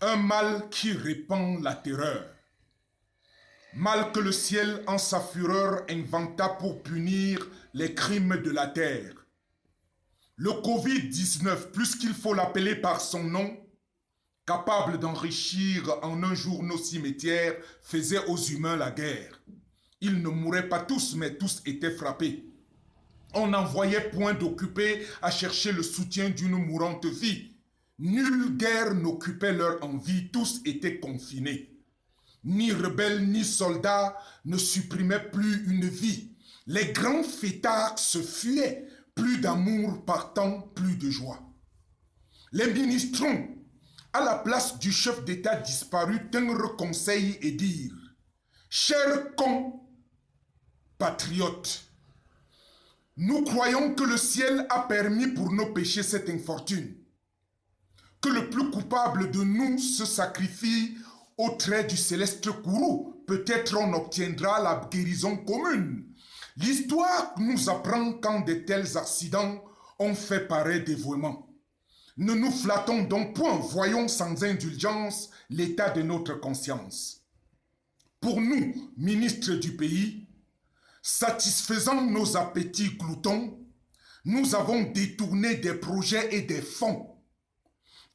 Un mal qui répand la terreur. Mal que le ciel en sa fureur inventa pour punir les crimes de la terre. Le Covid-19, plus qu'il faut l'appeler par son nom, capable d'enrichir en un jour nos cimetières, faisait aux humains la guerre. Ils ne mouraient pas tous, mais tous étaient frappés. On n'en voyait point d'occupés à chercher le soutien d'une mourante vie. Nulle guerre n'occupait leur envie, tous étaient confinés. Ni rebelles ni soldats ne supprimaient plus une vie. Les grands fêtards se fuyaient, plus d'amour partant, plus de joie. Les ministrons, à la place du chef d'État disparu, tinrent conseil et dirent: chers compatriotes, nous croyons que le ciel a permis pour nos péchés cette infortune, que le plus coupable de nous se sacrifie au trait du céleste courroux. Peut-être on obtiendra la guérison commune. L'histoire nous apprend qu'en de tels accidents, on fait pareil dévouement. Ne nous flattons donc point, voyons sans indulgence l'état de notre conscience. Pour nous, ministres du pays, satisfaisant nos appétits gloutons, nous avons détourné des projets et des fonds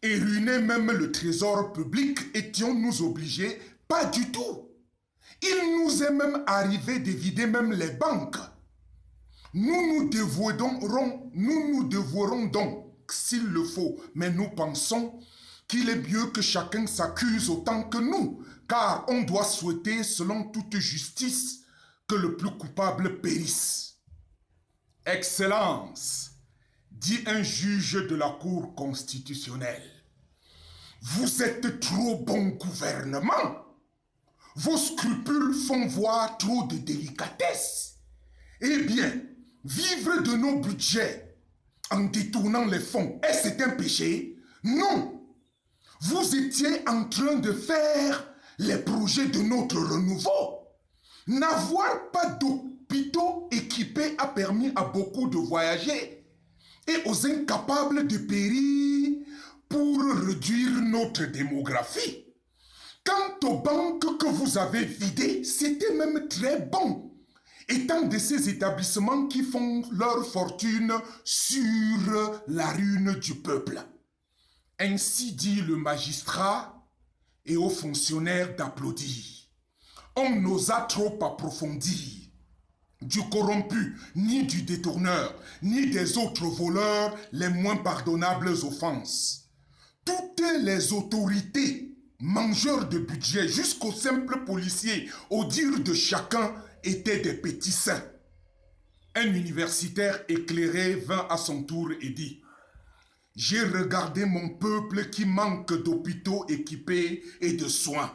et ruiné même le trésor public. Étions-nous obligés? Pas du tout. Il nous est même arrivé de vider même les banques. Nous nous dévouerons donc, s'il le faut, mais nous pensons qu'il est mieux que chacun s'accuse autant que nous, car on doit souhaiter, selon toute justice, que le plus coupable périsse. Excellence, dit un juge de la Cour constitutionnelle, vous êtes trop bon gouvernement. Vos scrupules font voir trop de délicatesse. Eh bien, vivre de nos budgets en détournant les fonds, est-ce un péché? Non. Vous étiez en train de faire les projets de notre renouveau. N'avoir pas d'hôpitaux équipés a permis à beaucoup de voyager et aux incapables de périr pour réduire notre démographie. Quant aux banques que vous avez vidées, c'était même très bon, étant de ces établissements qui font leur fortune sur la ruine du peuple. Ainsi dit le magistrat et aux fonctionnaires d'applaudir. On n'osa trop approfondir du corrompu, ni du détourneur, ni des autres voleurs les moins pardonnables offenses. Toutes les autorités, mangeurs de budget, jusqu'aux simples policiers, au dire de chacun, étaient des petits saints. Un universitaire éclairé vint à son tour et dit: j'ai regardé mon peuple qui manque d'hôpitaux équipés et de soins.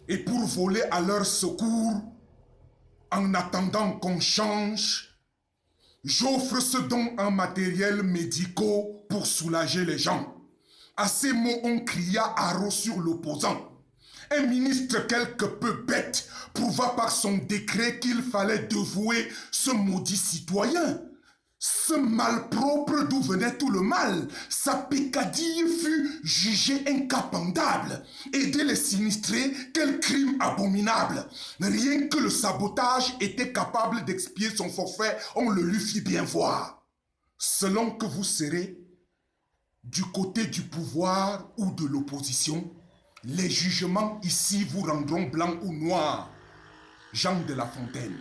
Et pour voler à leur secours, en attendant qu'on change, j'offre ce don en matériel médicaux pour soulager les gens. À ces mots, on cria haro sur l'opposant. Un ministre quelque peu bête prouva par son décret qu'il fallait dévouer ce maudit citoyen. Ce malpropre d'où venait tout le mal, sa peccadille fut jugée incapendable. Aider les sinistrés, quel crime abominable. Rien que le sabotage était capable d'expier son forfait, on le lui fit bien voir. Selon que vous serez du côté du pouvoir ou de l'opposition, les jugements ici vous rendront blanc ou noir. Jean de La Fontaine.